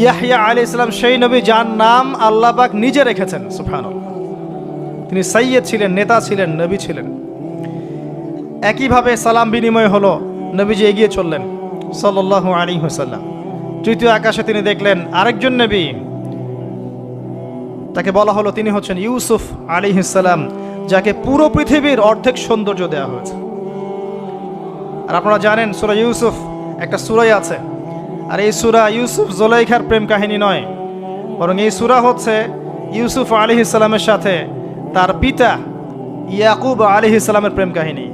ইয়াহইয়া আলাইহিস সালাম সেই নবী যার নাম আল্লাহ পাক নিজে রেখেছেন। সুবহানাল্লাহ। তিনি সাইয়্যিদ ছিলেন, নেতা ছিলেন, নবী ছিলেন। একইভাবে সালাম বিনিময় হলো, নবীজি এগিয়ে চললেন সাল্লাল্লাহু আলাইহি ওয়াসাল্লাম। তৃতীয় আকাশে তিনি দেখলেন আরেকজন নবী, তাকে বলা হলো তিনি হচ্ছেন ইউসুফ আলাইহিস সালাম, যাকে পুরো পৃথিবীর অর্ধেক সৌন্দর্য দেওয়া হয়েছে। আর আপনারা জানেন সূরা ইউসুফ একটা সূরাই আছে, আর এই সূরা ইউসুফ জুলাইখার প্রেম কাহিনী নয়, বরং এই সূরা হচ্ছে ইউসুফ আলাইহিস সালামের সাথে তার পিতা ইয়াকুব আলাইহিস সালামের প্রেম কাহিনী।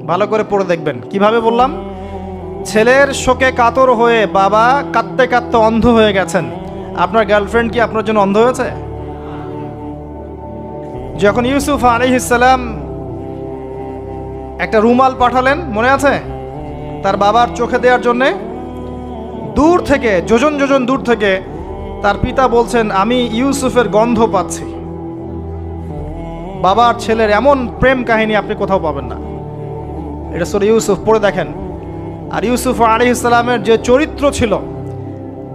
ভালো করে পড়ে দেখবেন। কিভাবে বললাম? ছেলের শোকে কাতর হয়ে বাবা কাঁদতে কাঁদতে অন্ধ হয়ে গেছেন। আপনার গার্লফ্রেন্ড কি আপনার জন্য অন্ধ হয়েছে? যখন ইউসুফ আলাইহিস সালাম একটা রুমাল পাঠালেন, মনে আছে, তার বাবার চোখে দেওয়ার জন্যে, দূর থেকে যোজন যোজন দূর থেকে তার পিতা বলছেন আমি ইউসুফের গন্ধ পাচ্ছি। বাবার ছেলের এমন প্রেম কাহিনী আপনি কোথাও পাবেন না। এটা সূরা ইউসুফ, পড়ে দেখেন। আর ইউসুফ আলাইহিস সালামের যে চরিত্র ছিল,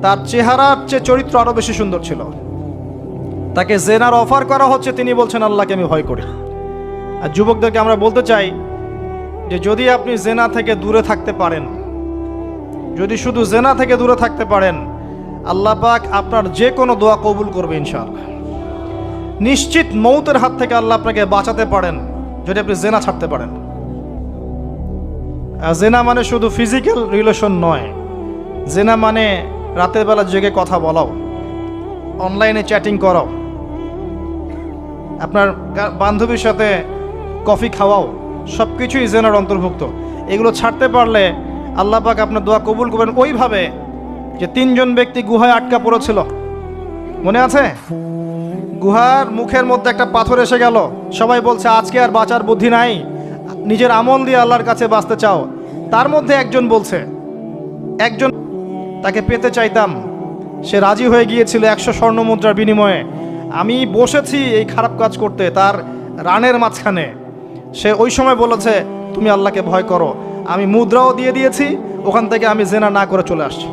তার চেহারার চেয়ে চরিত্র আরো বেশি সুন্দর ছিল। তাকে জেনার অফার করা হচ্ছে, তিনি বলছেন আল্লাহকে আমি ভয় করি। আর যুবকদেরকে আমরা বলতে চাই যে যদি আপনি জেনা থেকে দূরে থাকতে পারেন, যদি শুধু জেনা থেকে দূরে থাকতে পারেন, আল্লাহ পাক আপনার যে কোনো দোয়া কবুল করবে ইনশাআল্লাহ। নিশ্চিত মৌতের হাত থেকে আল্লাহ আপনাকে বাঁচাতে পারেন যদি আপনি জেনা ছাড়তে পারেন। জেনা মানে শুধু ফিজিক্যাল রিলেশন নয়, জেনা মানে রাতের বেলা জেগে কথা বলাও, অনলাইনে চ্যাটিং করাও, আপনার বান্ধবীর সাথে কফি খাওয়াও, সব কিছুই জেনার অন্তর্ভুক্ত। এগুলো ছাড়তে পারলে আল্লাহ পাক আপনার দোয়া কবুল করবেন। ওইভাবে যে তিনজন ব্যক্তি গুহায় আটকা পড়েছিল, মনে আছে? গুহার মুখের মধ্যে একটা পাথর এসে গেল, সবাই বলছে আজকে আর বাঁচার বুদ্ধি নাই, নিজের আমল দিয়ে আল্লাহর কাছে বাঁচতে চাও। তার মধ্যে একজন বলছে, একজন তাকে পেতে চাইতাম, সে রাজি হয়ে গিয়েছিল 100 স্বর্ণ মুদ্রার বিনিময়ে। আমি বসেছি এই খারাপ কাজ করতে তার রানের মাঝখানে, সে ওই সময় বলেছে তুমি আল্লাহকে ভয় করো। আমি মুদ্রাও দিয়ে দিয়েছি, ওখান থেকে আমি জেনা না করে চলে আসছি।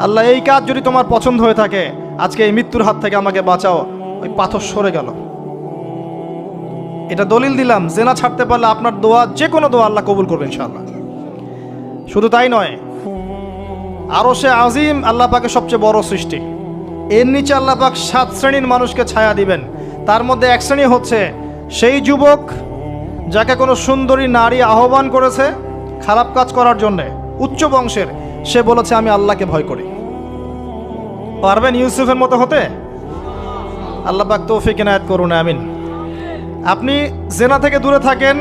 আল্লাহ এই কাজ যদি তোমার পছন্দ হয়ে থাকে, আজকে এই মৃত্যুর হাত থেকে আমাকে বাঁচাও। ওই পাথর সরে গেল। এটা দলিল দিলাম, জেনা ছাড়তে পারলে আপনার দোয়া, যে কোনো দোয়া আল্লাহ কবুল করবে ইনশাআল্লাহ। শুধু তাই নয়, আরশে আজিম আল্লাহ পাকের সবচেয়ে বড় সৃষ্টি, এর নিচে আল্লাহ পাক 7 শ্রেণীর মানুষকে ছায়া দিবেন। তার মধ্যে এক শ্রেণী হচ্ছে সেই যুবক যাকে কোনো সুন্দরী নারী আহ্বান করেছে খারাপ কাজ করার জন্য, উচ্চ বংশের, সে বলেছে আমি আল্লাহকে ভয় করি। পারবেন ইউসুফের মতো হতে? আল্লাহ পাক তৌফিক ইনায়াত করুন, আমিন। আপনি জেনা থেকে দূরে থাকেন,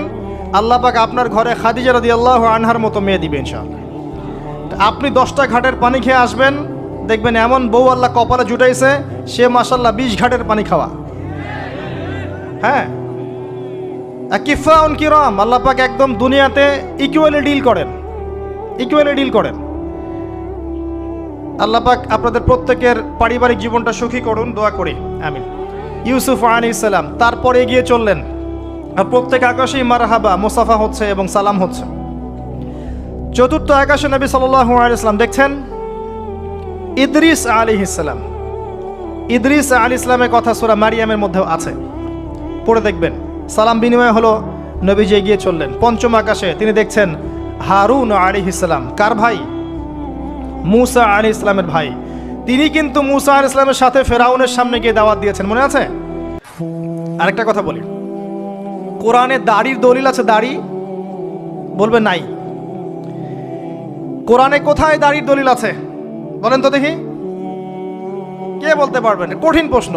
আল্লাহ পাক আপনার ঘরে খাদিজা রাদিয়াল্লাহু আনহার মতো মেয়ে দিবে ইনশাআল্লাহ। আপনি 10টা ঘাটের পানি খেয়ে আসবেন, দেখবেন এমন বউ আল্লাহ কপালে জুটাইছে, সে মাশাআল্লাহ 20 ঘাটের পানি খাওয়া। হ্যাঁ, কিফাউন কিরাম, আল্লাহ পাক একদম দুনিয়াতে ইকুয়ালি ডিল করেন, ইকুয়ালি ডিল করেন। আল্লাহ পাক আপনাদের প্রত্যেকের পারিবারিক জীবনটা সুখী করুন, দোয়া করি, আমিন। ইউসুফ আলাইহিস সালাম তারপরে এগিয়ে চললেন, আর প্রত্যেক আকাশেই মারহাবা মুসাফা হচ্ছে এবং সালাম হচ্ছে। চতুর্থ আকাশে নবী সাল্লাল্লাহু আলাইহি ওয়াসাল্লাম দেখছেন ইদ্রিস আলাইহিস সালাম। ইদ্রিস আলাইহিস সালামের কথা সূরা মারিয়ামের মধ্যেও আছে, পড়ে দেখবেন। সালাম বিনিময় হলো, নবীজি এগিয়ে চললেন। পঞ্চম আকাশে তিনি দেখছেন হারুন আলাইহিস সালাম। কার ভাই? মূসা আলাইহিস সালামের ভাই। তিনি কিন্তু মূসা আলাইহিস সালামের সাথে ফেরাউনের সামনে গিয়ে দাওয়াত দিয়েছেন, মনে আছে? আরেকটা কথা বলি, কোরআনে দাড়ির দলিল আছে? দাড়ি বলবে নাই। কোরআনে কোথায় দাড়ির দলিল আছে বলেন তো দেখি, কে বলতে পারবেন? কঠিন প্রশ্ন।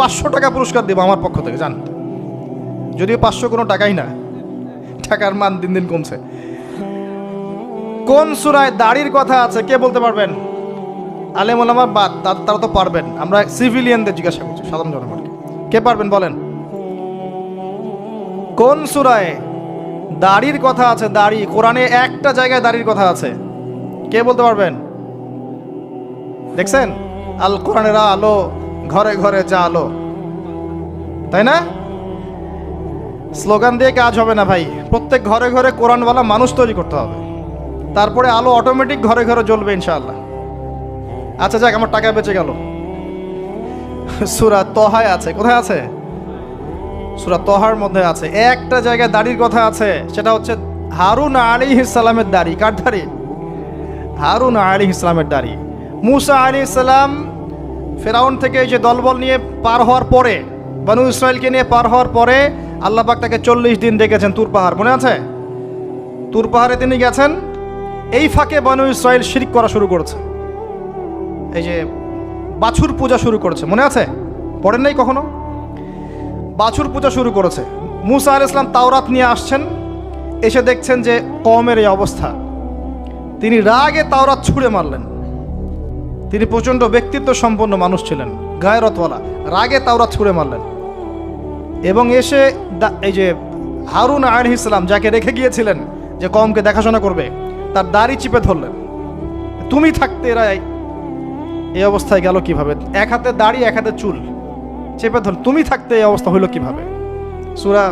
500 টাকা পুরস্কার দেব আমার পক্ষ থেকে, জান। যদিও 500 কোনো টাকাই না, টাকার মান দিন দিন কমছে। কোন সূরায় দাড়ির কথা আছে কে বলতে পারবেন? আলেম ওলামা বাদ, তারা তো পারবেন। আমরা সিভিলিয়ানদের জিজ্ঞাসা করছি, সাধারণ জনগণকে। কে পারবেন বলেন? কোন সূরায় দাড়ির কথা আছে? দাড়ি কোরআনে একটা জায়গায় দাড়ির কথা আছে, কে বলতে পারবেন? দেখছেন, আল কোরআনের আলো ঘরে ঘরে যা আলো, তাই না? স্লোগান দিয়ে কাজ হবে না ভাই, প্রত্যেক ঘরে ঘরে কোরআনওয়ালা মানুষ তৈরি করতে হবে, তারপরে আলো অটোমেটিক ঘরে ঘরে জ্বলবে ইনশাআল্লাহ। আচ্ছা যাক, আমার টাকা বেঁচে গেল। সূরা তহায় আছে। কোথায় আছে? সূরা তহার মধ্যে আছে। একটা জায়গায় দাড়ির কথা আছে, সেটা হচ্ছে হারুন আলাইহিস সালামের দাড়ি। কার দাড়ি? হারুন আলাইহিস সালামের দাড়ি। মুসা আলাইহিস সালাম ফেরাউন থেকে এই যে দলবল নিয়ে পার হওয়ার পরে, বনু ইসরায়েলকে নিয়ে পার হওয়ার পরে আল্লাহ পাক তাকে 40 দিন ডেকেছেন তুর পাহাড়, মনে আছে? তুর পাহাড়ে তিনি গেছেন। এই ফাঁকে বনু ইসরায়েল শিরক করা শুরু করেছে, এই যে বাছুর পূজা শুরু করেছে, মনে আছে? পড়েন নাই কখনো? বাছুর পূজা শুরু করেছে। মুসা আলাইহিস সালাম তাওরাত নিয়ে আসছেন, এসে দেখছেন যে কওমের এই অবস্থা। তিনি রাগে তাওরাত ছুঁড়ে মারলেন। তিনি প্রচণ্ড ব্যক্তিত্ব সম্পন্ন মানুষ ছিলেন, গায়রতওয়ালা। রাগে তাওরাত ছুঁড়ে মারলেন এবং এসে এই যে হারুন আলাইহিস সালাম যাকে রেখে গিয়েছিলেন যে কওমকে দেখাশোনা করবে, তার দাড়ি চিপে ধরলেন। তুমি থাকতে এরা এই অবস্থায় গেল কিভাবে? এক হাতে দাড়ি, এক হাতে চুল চেপে ধর, তুমি থাকতে এই অবস্থা হইল কিভাবে? সূরা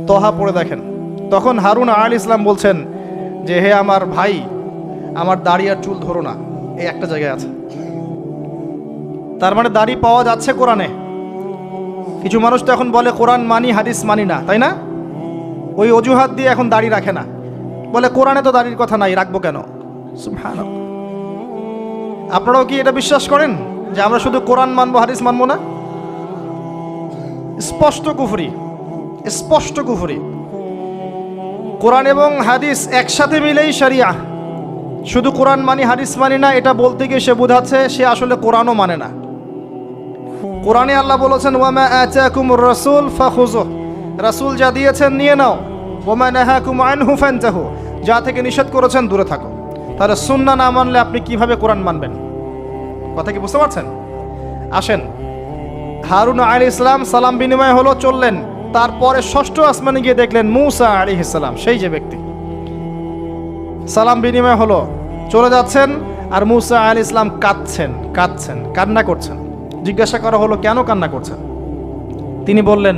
তহা পড়ে দেখেন। তখন হারুন আলাইহিস সালাম বলছেন যে হে আমার ভাই, আমার দাড়ি আর চুল ধরো না, এই একটা জায়গায় আছে। তার মানে দাড়ি পাওয়া যাচ্ছে কোরআনে। কিছু মানুষ তো এখন বলে কোরআন মানি, হাদিস মানি না, তাই না? ওই অজুহাত দিয়ে এখন দাড়ি রাখে না, বলে কোরআনে তো দাড়ির কথা নাই, রাখবো কেন? সুবহানাল্লাহ। আপনারাও কি এটা বিশ্বাস করেন যে আমরা শুধু কোরআন মানবো, হাদিস মানবো না? স্পষ্ট কুফরি, স্পষ্ট কুফরি। কোরআন এবং হাদিস একসাথে মিলেই শরিয়া। শুধু কোরআন মানি, হাদিস মানি না, এটা বলতে গিয়ে সে বোঝাচ্ছে সে আসলে কোরআনও মানে না। কোরআনে আল্লাহ বলেছেন ওয়ামা আতাকুমুর রাসূল ফাখুযুহ, রাসূল যা দিয়েছেন নিয়ে নাও। ওয়ামা নাহাকুম আনহু ফানতাহু, যা থেকে নিষেধ করেছেন দূরে থাকো। তাহলে সুন্নাহ না মানলে আপনি কিভাবে কোরআন মানবেন? কথা কি বুঝতে পারছেন? আসেন, হারুন আলাইহিস সালাম সালাম বিনিময় হলো, চললেন। তারপরে ষষ্ঠ আসমানে গিয়ে দেখলেন মুসা আলাইহিস সালাম, সেই যে ব্যক্তি। সালাম বিনিময় হলো, চলে যাচ্ছেন, আর মুসা আলাইহিস সালাম কাঁদছেন, কান্না করছেন। জিজ্ঞাসা করা হলো কেন কান্না করছেন? তিনি বললেন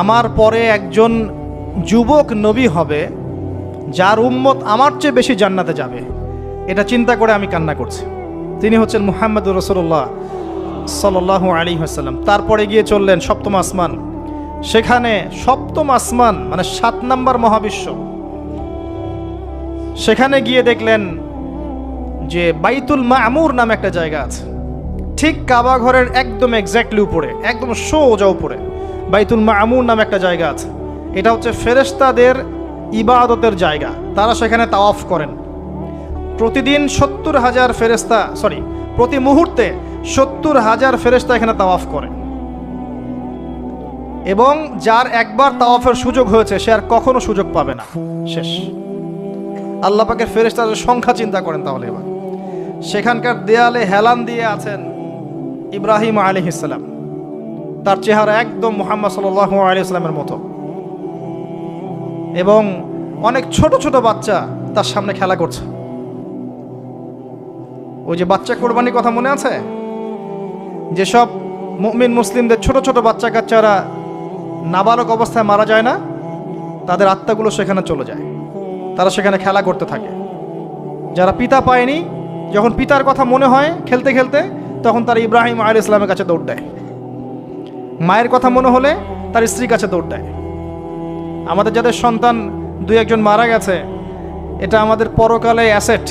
আমার পরে একজন যুবক নবী হবে যার উম্মত আমার চেয়ে বেশি জান্নাতে যাবে, এটা চিন্তা করে আমি কান্না করছি। তিনি হচ্ছেন মুহাম্মদুর রাসূলুল্লাহ সাল্লাল্লাহু আলাইহি ওয়াসাল্লাম। তারপরে গিয়ে চললেন সপ্তম আসমান। সেখানে সপ্তম আসমান মানে 7 নম্বর মহাবিশ্ব। সেখানে গিয়ে দেখলেন যে বাইতুল মামুর নামে একটা জায়গা আছে, ঠিক কাবা ঘরের একদম এক্স্যাক্টলি উপরে, একদম সোজা উপরে বাইতুল মামুর নামে একটা জায়গা আছে। এটা হচ্ছে ফেরেশতাদের ইবাদতের জায়গা, তারা সেখানে তাওয়াফ করেন। প্রতিদিন 70,000 ফেরেশতা, প্রতি মুহূর্তে 70,000 ফেরেশতা এখানে তাওয়াফ করে। এবং যার একবার তাওয়াফের সুযোগ হয়েছে সে আর কখনো সুযোগ পাবে না, শেষ। আল্লাহ পাকের ফেরেশতাদের সংখ্যা চিন্তা করেন তাহলে। এবার সেখানকার দেয়ালে হেলান দিয়ে আছেন ইব্রাহিম আলাইহিস সালাম, তার চেহারা একদম মুহাম্মদ সাল্লাল্লাহু আলাইহি ওয়াসাল্লামের মতো। এবং অনেক ছোট ছোট বাচ্চা তার সামনে খেলা করছে। ওই যে বাচ্চা কোরবানির কথা মনে আছে? যেসব মুমিন মুসলিমদের ছোট ছোট বাচ্চা কাচ্চারা নাবালক অবস্থায় মারা যায় না, তাদের আত্মাগুলো সেখানে চলে যায়, তারা সেখানে খেলা করতে থাকে। যারা পিতা পায়নি, যখন পিতার কথা মনে হয় খেলতে খেলতে, তখন তারা ইব্রাহিম আলাইহিস সালামের কাছে দৌড় দেয়। মায়ের কথা মনে হলে তার স্ত্রীর কাছে দৌড় দেয়। আমাদের যাদের সন্তান 2-1 মারা গেছে, এটা আমাদের পরকালে অ্যাসেট,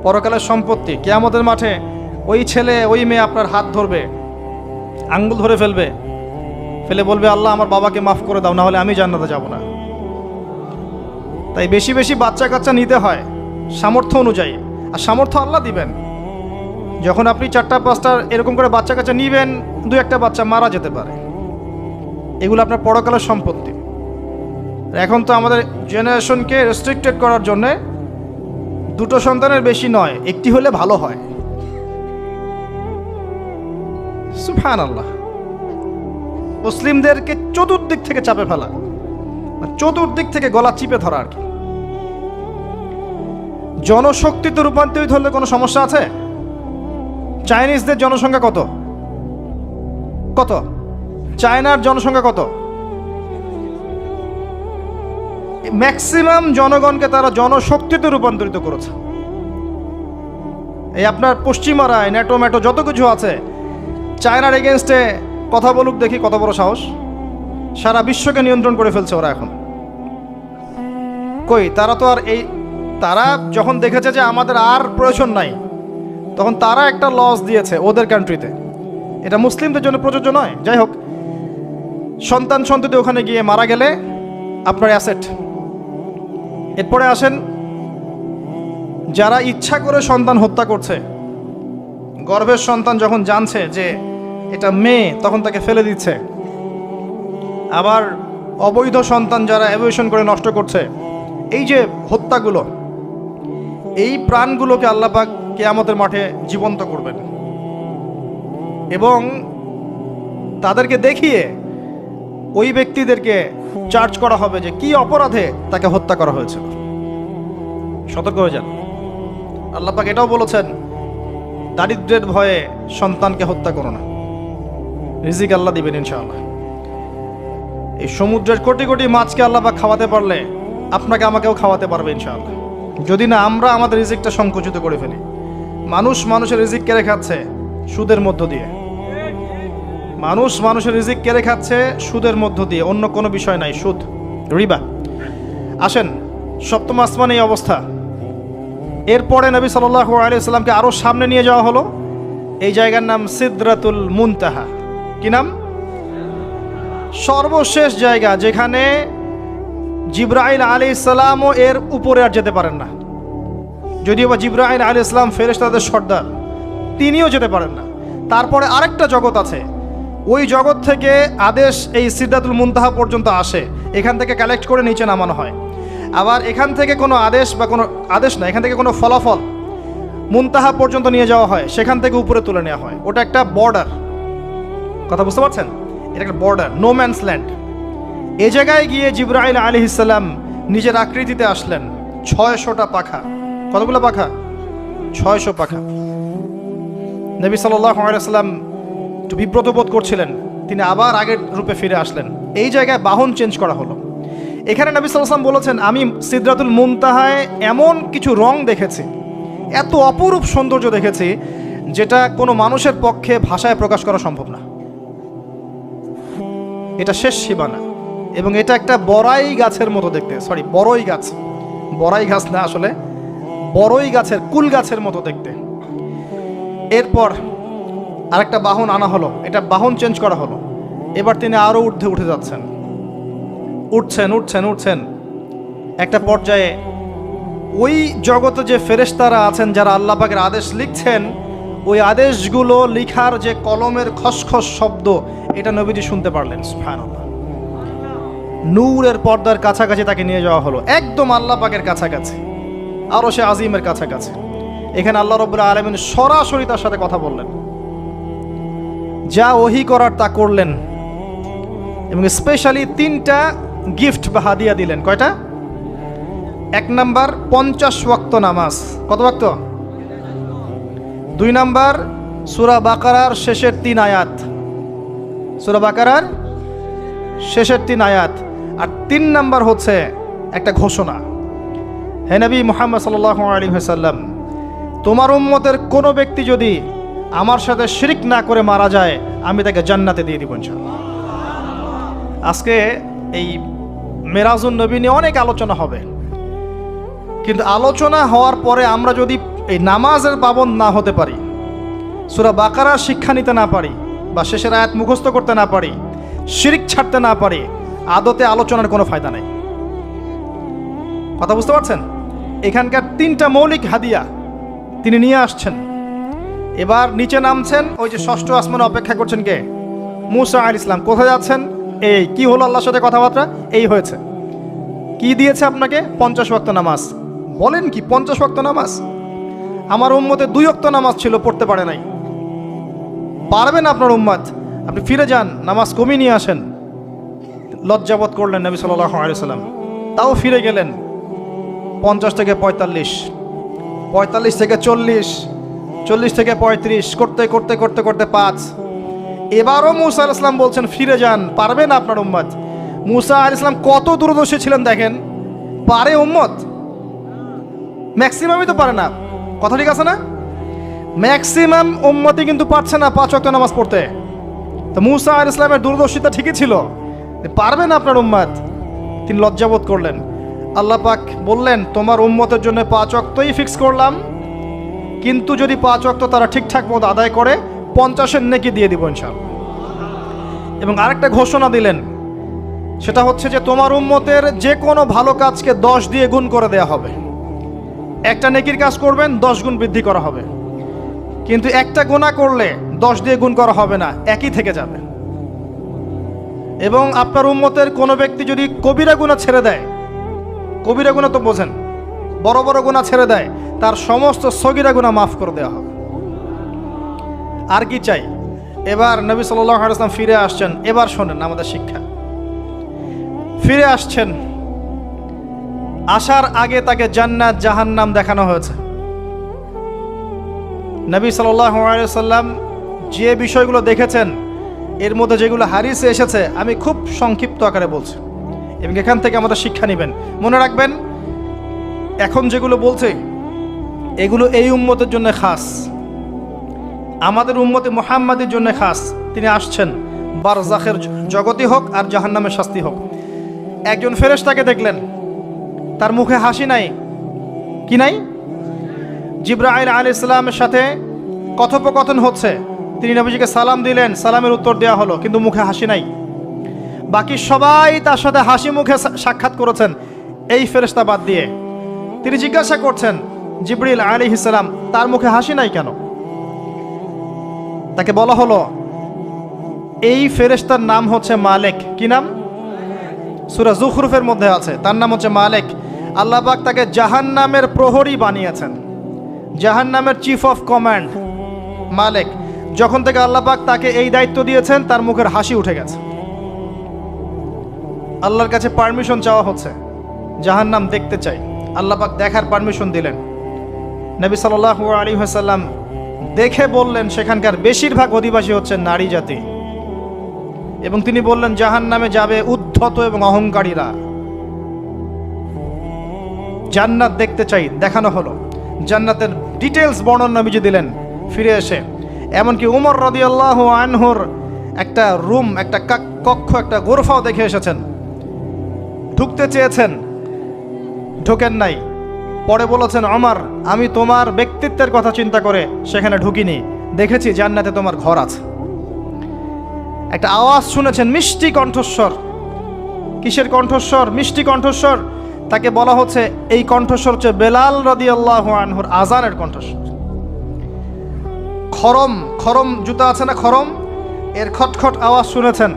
পরকালের সম্পত্তি। কিয়ামতের মাঠে ওই ছেলে ওই মেয়ে আপনার হাত ধরবে, আঙ্গুল ধরে ফেলে বলবে আল্লাহ আমার বাবাকে মাফ করে দাও, না হলে আমি জান্নাতে যাব না। তাই বেশি বেশি বাচ্চা কাচ্চা নিতে হয় সামর্থ্য অনুযায়ী, আর সামর্থ্য আল্লাহ দিবেন। যখন আপনি 4-5টা এরকম করে বাচ্চা কাচ্চা নিবেন, 2-1টা বাচ্চা মারা যেতে পারে, এগুলো আপনার পরকালের সম্পত্তি। এখন তো আমাদের জেনারেশনকে রেস্ট্রিক্টেড করার জন্যে 2টো সন্তানের বেশি নয়, 1টি হলে ভালো হয়। সুবহানাল্লাহ। মুসলিমদেরকে চতুর্দিক থেকে চাপে ফেলা, চতুর্দিক থেকে গলা চিপে ধরা আর কি। জনশক্তিতে রূপান্তরিত হলে কোনো সমস্যা আছে? চাইনিজদের জনসংখ্যা কত? চায়নার জনসংখ্যা কত? ম্যাক্সিমাম জনগণকে তারা জনশক্তিতে রূপান্তরিত করেছে। এই আপনার পশ্চিমারায় ন্যাটো ম্যাটো যত কিছু আছে, চায়নার এগেনস্টে কথা বলুক দেখি কত বড় সাহস। সারা বিশ্বকে নিয়ন্ত্রণ করে ফেলছে ওরা এখন। কই তারা তো আর তারা যখন দেখেছে যে আমাদের আর প্রয়োজন নাই, তখন তারা একটা লস দিয়েছে ওদের কান্ট্রিতে। এটা মুসলিমদের জন্য প্রযোজ্য নয়। যাই হোক, সন্তান সন্ততি ওখানে গিয়ে মারা গেলে আপনার অ্যাসেট। এরপরে আসেন যারা ইচ্ছা করে সন্তান হত্যা করছে, গর্ভের সন্তান যখন জানছে যে এটা মেয়ে তখন তাকে ফেলে দিচ্ছে। আবার অবৈধ সন্তান যারা অ্যাবর্শন করে নষ্ট করছে, এই যে হত্যাগুলো, এই প্রাণগুলোকে আল্লাহ পাক কিয়ামতের মাঠে জীবন্ত করবেন এবং তাদেরকে দেখিয়ে ওই ব্যক্তিদেরকে চার্জ করা হবে যে কি অপরাধে তাকে হত্যা করা হয়েছিল। সতর্ক হয়ে যান। আল্লাহ পাক এটাও বলেছেন, দারিদ্র্যের ভয়ে সন্তানকে হত্যা করো না, রিজিক আল্লাহ দিবেন ইনশাআল্লাহ। এই সমুদ্রের কোটি কোটি মাছকে আল্লাহ পাক খাওয়াতে পারলে আপনাকে আমাকেও খাওয়াতে পারবে ইনশাআল্লাহ, যদি না আমরা আমাদের রিজিকটা সংকুচিত করে ফেলি। মানুষের রিজিক কেড়ে খাচ্ছে সুদের মধ্য দিয়ে। মানুষের রিজিক কেড়ে খাচ্ছে সুদের মধ্য দিয়ে, অন্য কোনো বিষয় নাই, সুদ, রিবা। আসেন, সপ্তম আসমানে এই অবস্থা। এরপরে নবী সাল্লাল্লাহু আলাইহি ওয়াসাল্লামকে আরো সামনে নিয়ে যাওয়া হলো। এই জায়গার নাম সিদরাতুল মুনতাহা। কি নাম? সর্বশেষ জায়গা, যেখানে জিবরাইল আলাইহিস সালামও এর উপরে আর যেতে পারেন না। যদিও বা জিবরাইল আলাইহিস সালাম ফেরেশতাদের সর্দার, তিনিও যেতে পারেন না। তারপরে আরেকটা জগৎ আছে, ওই জগৎ থেকে আদেশ এই সিদরাতুল মুনতাহা পর্যন্ত আসে, এখান থেকে কালেক্ট করে নিচে নামানো হয়। আবার এখান থেকে কোনো আদেশ বা কোনো আদেশ না, এখান থেকে কোনো ফলাফল মুনতাহা পর্যন্ত নিয়ে যাওয়া হয়, সেখান থেকে উপরে তুলে নেওয়া হয়। ওটা একটা বর্ডার, কথা বুঝতে পারছেন? এটা একটা বর্ডার, নো ম্যানস ল্যান্ড। এই জায়গায় গিয়ে জিবরাইল আলাইহিস সালাম নিজের আকৃতিতে আসলেন। 600টা পাখা। কতগুলো পাখা? 600 পাখা। নবী সাল্লাল্লাহু আলাইহি ওয়াসাল্লাম একটু বিব্রত বোধ করছিলেন, তিনি আবার আগের রূপে ফিরে আসলেন। এই জায়গায় বাহন চেঞ্জ করা হলো। এখানে নবী সাল্লাল্লাহু আলাইহি ওয়াসাল্লাম বলেছেন, আমি সিদরাতুল মুনতাহায় এমন কিছু রং দেখেছি, এত অপরূপ সৌন্দর্য দেখেছি, যেটা কোনো মানুষের পক্ষে ভাষায় প্রকাশ করা সম্ভব না। এটা শেষ সীমানা এবং এটা একটা বড়াই গাছের মতো দেখতে। সরি, বড়ই গাছ, বড়াই গাছ না, আসলে বড়ই গাছের, কুল গাছের মতো দেখতে। এরপর আরেকটা বাহন আনা হলো, এটা বাহন চেঞ্জ করা হলো। এবার তিনি আরো ঊর্ধ্বে উঠে যাচ্ছেন, উঠছেন। একটা পর্যায়ে ওই জগতে যে ফেরেশতারা আছেন যারা আল্লাহ পাকের আদেশ লিখছেন, ওই আদেশগুলো লিখার যে কলমের খসখস শব্দ, এটা নবীজি শুনতে পারলেন। সুবহানাল্লাহ। নূরের পর্দার কাছাকাছি তাকে নিয়ে যাওয়া হলো, একদম আল্লাহ পাকের কাছাকাছি, আরশে আজিমের কাছাকাছি। এখানে আল্লাহ রাব্বুল আলামিন সরাসরি তার সাথে কথা বললেন, যা ওহী করার তা করলেন এবং স্পেশালি 3টা গিফট বা হাদিয়া দিলেন। কয়টা? 1 নাম্বার 50 ওয়াক্ত নামাজ। কত ওয়াক্ত? 2 নাম্বার সূরা বাকারার শেষের 3 আয়াত, সূরা বাকারার শেষের 3 আয়াত। আর 3 নাম্বার হচ্ছে একটা ঘোষণা, হে নবী মুহাম্মদ সাল্লাল্লাহু আলাইহি ওয়াসাল্লাম, তোমার উম্মতের কোনো ব্যক্তি যদি আমার সাথে শিরক না করে মারা যায়, আমি তাকে জান্নাতে দিয়ে দিব ইনশাআল্লাহ। আজকে এই মেরাজুন নবী নিয়ে অনেক আলোচনা হবে, কিন্তু আলোচনা হওয়ার পরে আমরা যদি এই নামাজের পাবন্দ না হতে পারি, সূরা বাকারার শিক্ষা নিতে না পারি, বা শেষের আয়াত মুখস্থ করতে না পারি, শিরক ছাড়তে না পারি, আদতে আলোচনার কোনো ফায়দা নেই। কথা বুঝতে পারছেন? এখানকার 3টা মৌলিক হাদিয়া তিনি নিয়ে আসছেন। এবার নিচে নামছেন, ওই যে 6ষ্ঠ আসমানে অপেক্ষা করছেন কে? মুসা আলাইহিস সালাম। কোথায় যাচ্ছেন? এই কি হলো আল্লাহর সাথে কথাবার্তা, এই হয়েছে। কি দিয়েছে আপনাকে? 50 ওয়াক্ত নামাজ। বলেন কি 50 ওয়াক্ত নামাজ? আমার উম্মতে 2 ওয়াক্ত নামাজ ছিল, পড়তে পারে নাই। পারবেন আপনার উম্মত, আপনি ফিরে যান, নামাজ কমিয়ে নিয়ে আসেন। লজ্জাবোধ করলেন নবী সাল্লাল্লাহু আলাইহি ওয়াসাল্লাম, তাও ফিরে গেলেন। 50 থেকে 45, 45 থেকে 40, 40 থেকে 35, করতে করতে করতে করতে 5। এবারও মুসা আলাইহিস সালাম বলছেন ফিরে যান, পারবেন আপনার উম্মত। মুসা আলাইহিস সালাম কত দূরদর্শী ছিলেন দেখেন, পারে উম্মত? ম্যাক্সিমামই তো পারে না। কথা ঠিক আছে না? ম্যাক্সিমাম উম্মতি কিন্তু পারছে না 5 ওয়াক্ত নামাজ পড়তে। তো মুসা আলাইহিস সালামের দূরদর্শিতা ঠিকই ছিল, পারবেন আপনার উম্মত। তিনি লজ্জাবোধ করলেন। আল্লাহ পাক বললেন, তোমার উম্মতের জন্য 5 ওয়াক্তই ফিক্স করলাম, কিন্তু যদি 5 ওয়াক্ত তারা ঠিকঠাক মতো আদায় করে 50-এর নেকি দিয়ে দিব ইনশাআল্লাহ। এবং আরেকটা ঘোষণা দিলেন, সেটা হচ্ছে যে তোমার উম্মতের যে কোনো ভালো কাজকে 10 দিয়ে গুণ করে দেয়া হবে। একটা নেকির কাজ করবেন 10 গুণ বৃদ্ধি করা হবে, কিন্তু একটা গুনাহ করলে 10 দিয়ে গুণ করা হবে না, একই থেকে যাবে। এবং আপনার উম্মতের কোনো ব্যক্তি যদি কবিরা গুনাহ ছেড়ে দেয়, কবিরা গুনাহ তো বোঝেন, বড় বড় গুনাহ ছেড়ে দেয়, তার সমস্ত সগীরা গুনাহ মাফ করে দেওয়া হবে। আর কি চাই? এবার নবী সাল্লাল্লাহু আলাইহি ওয়াসাল্লাম ফিরে আসছেন। এবার শোনেন আমাদের শিক্ষা। ফিরে আসছেন, আসার আগে তাকে জান্নাত জাহান্নাম দেখানো হয়েছে। নবী সাল্লাল্লাহু আলাইহি ওয়াসাল্লাম যে বিষয়গুলো দেখেছেন, এর মধ্যে যেগুলো হাদিসে এসেছে আমি খুব সংক্ষিপ্ত আকারে বলছি, এবং এখান থেকে আমাদের শিক্ষা নেবেন। মনে রাখবেন, এখন যেগুলো বলছে এগুলো এই উম্মতের জন্য খাস, আমাদের উম্মতে মুহাম্মাদের জন্য খাস। তিনি আসছেন, বারজাখের জগতি হোক আর জাহান্নামের শাস্তি হোক। একজন ফেরেশতাকে দেখলেন, তার মুখে হাসি নাই। কি নাই? জিবরাইল আলাইহিস সালামের সাথে কথোপকথন হচ্ছে, তিনি নবীজিকে সালাম দিলেন, সালামের উত্তর দেওয়া হলো, কিন্তু মুখে হাসি নাই। বাকি সবাই তার সাথে হাসি মুখে সাক্ষাৎ করেছেন, এই ফেরেশতা বাদ দিয়ে। তিনি জিজ্ঞাসা করছেন, জিবরিল আলাইহিস সালাম, তার মুখে হাসি নাই কেন? তাকে বলা হলো, এই ফেরেশতার নাম হচ্ছে মালিক। কি নাম? সূরা যুখরুফের মধ্যে আছে, তার নাম হচ্ছে মালিক। আল্লাহ পাক তাকে জাহান্নামের প্রহরী বানিয়েছেন, জাহান্নামের চিফ অফ কমান্ড মালিক। যখন থেকে আল্লাহ পাক তাকে এই দায়িত্ব দিয়েছেন, তার মুখের হাসি উঠে গেছে। আল্লাহর কাছে পারমিশন চাওয়া হচ্ছে, জাহান্নাম দেখতে চাই। আল্লাহ পাক দেখার পারমিশন দিলেন। নবী সাল্লাল্লাহু আলাইহি ওয়াসাল্লাম দেখে বললেন, সেখানকার বেশিরভাগ অধিবাসী হচ্ছে নারী জাতি, এবং তিনি বললেন জাহান্নামে যাবে উদ্ধত এবং অহংকারীরা। জান্নাত দেখতে চাই, দেখানো হলো। জান্নাতের ডিটেলস বর্ণনা নবীজি দিলেন ফিরে এসে। এমনকি উমর রাদিয়াল্লাহু আনহুর একটা রুম, একটা কক্ষ, একটা গোরফাও দেখে এসেছেন। ঢুকতে চেয়েছেন, ঢোকেন নাই। পরে বলেছেন, ওমর, আমি তোমার ব্যক্তিত্বের কথা চিন্তা করে সেখানে ঢুকিনি, দেখেছি জান্নাতে তোমার ঘর আছে। একটা আওয়াজ শুনেছেন, মিষ্টি কণ্ঠস্বর। কিসের কণ্ঠস্বর? মিষ্টি কণ্ঠস্বর। তাকে বলা হচ্ছে, এই কণ্ঠস্বর হচ্ছে বেলাল রাদিয়াল্লাহু আনহুর আজানের কণ্ঠস্বর। খরম, খরম জুতা আছে না, খরম, এর খটখট আওয়াজ শুনেছেন।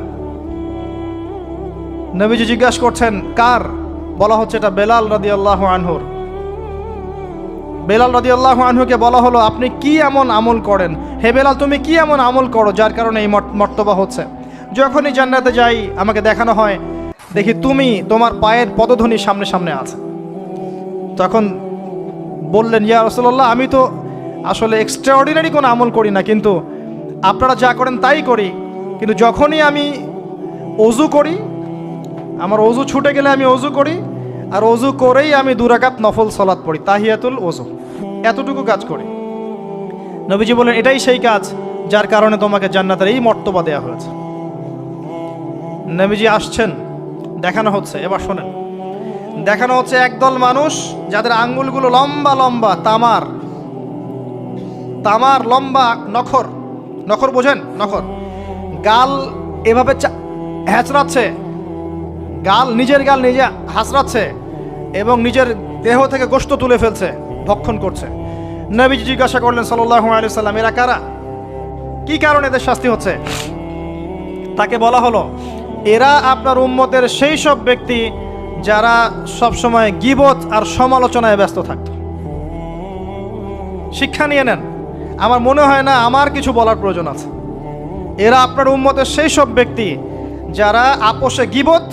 নবীজি জিজ্ঞাসা করছেন, কার? বলা হচ্ছে এটা বেলাল রাদিয়াল্লাহু আনহুর। বেলাল রাদিয়াল্লাহু আনহুকে বলা হলো, আপনি কি এমন আমল করেন? হে বেলাল, তুমি কি এমন আমল করো যার কারণে এই মর্তবা হচ্ছে? যখনই জান্নাতে যাই আমাকে দেখানো হয়, দেখি তুমি তোমার পায়ের পদধ্বনি সামনে সামনে আছে। তখন বললেন, ইয়া রাসূলুল্লাহ, আমি তো আসলে এক্সট্রাঅর্ডিনারি কোনো আমল করি না, কিন্তু আপনারা যা করেন তাই করি। কিন্তু যখনই আমি ওযু করি, আমার ওযু ছুটে গেলে আমি ওযু করি, আর ওযু করেই আমি 2 রাকাত নফল সালাত পড়ি, তাহিয়াতুল ওযু, এতটুকু কাজ করি। নবীজি বলেন, এটাই সেই কাজ যার কারণে তোমাকে জান্নাতের এই মর্তবা দেওয়া হয়েছে। নবীজি আসছেন, দেখানো হচ্ছে। এবার শোনেন, দেখানো হচ্ছে একদল মানুষ যাদের আঙ্গুলগুলো লম্বা লম্বা, তামার তামার লম্বা নখর। নখর বোঝেন? নখর। গাল এভাবে হ্যাঁচড়াচ্ছে, গাল, নিজের গাল নিজে হাসড়াচ্ছে, এবং নিজের দেহ থেকে গোশত তুলে ফেলছে, ভক্ষণ করছে। নবীজি জিজ্ঞাসা করলেন সাল্লাল্লাহু আলাইহি সাল্লাম, এরা কারা? কি কারণে এদের শাস্তি হচ্ছে? তাকে বলা হলো, এরা আপনার উম্মতের সেই সব ব্যক্তি যারা সবসময় গীবত আর সমালোচনায় ব্যস্ত থাকত। শিক্ষা নিয়ে নেন, আমার মনে হয় না আমার কিছু বলার প্রয়োজন আছে। এরা আপনার উম্মতের সেই সব ব্যক্তি যারা আপোষে গীবত,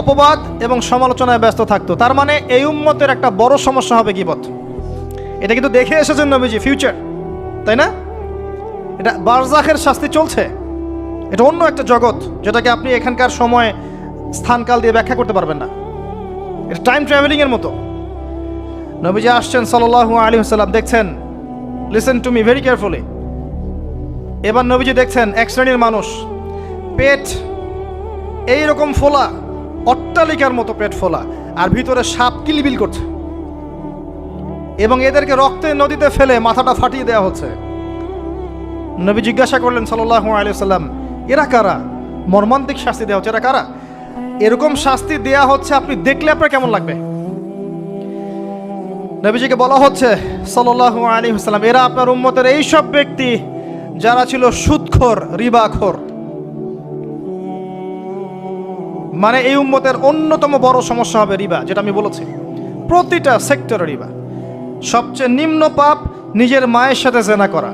অপবাদ এবং সমালোচনায় ব্যস্ত থাকতো। তার মানে এই উম্মতের একটা বড় সমস্যা হবে গীবত। এটা কিন্তু দেখে এসেছেন নবীজি, ফিউচার, তাই না? এটা বারজাখের শাস্তি চলছে, এটা অন্য একটা জগৎ যেটাকে আপনি এখানকার সময় স্থানকাল দিয়ে ব্যাখ্যা করতে পারবেন না। এটা টাইম ট্রাভেলিং এর মতো। নবীজি আসছেন সাল্লাল্লাহু আলাইহি ওয়াসাল্লাম, দেখছেন listen to me very carefully. এবার নবীজি দেখছেন এক শ্রেণীর মানুষ, পেট এইরকম ফোলা, অট্টালিকার মতো পেট ফোলা, আর ভিতরে সাপ কিলবিল করছে, এবং এদেরকে রক্তের নদীতে ফেলে মাথাটা ফাটিয়ে দেওয়া হচ্ছে। নবী জিজ্ঞাসা করলেন সাল্লাল্লাহু আলাইহি ওয়াসাল্লাম, এরা কারা? মর্মান্তিক শাস্তি দেওয়া হচ্ছে, এরা কারা? এরকম শাস্তি দেয়া হচ্ছে, আপনি দেখলে আপনার কেমন লাগবে? নবীজিকে বলা হচ্ছে সাল্লাল্লাহু আলাইহি ওয়াসাল্লাম, এরা আপনার উম্মতের এই সব ব্যক্তি যারা ছিল সুদখোর, রিবাখোর। মানে এই উম্মতের অন্যতম বড় সমস্যা হবে রিবা, যেটা আমি বলেছি, প্রতিটা সেক্টরে রিবা। সবচেয়ে নিম্ন পাপ নিজের মায়ের সাথে জেনা করা,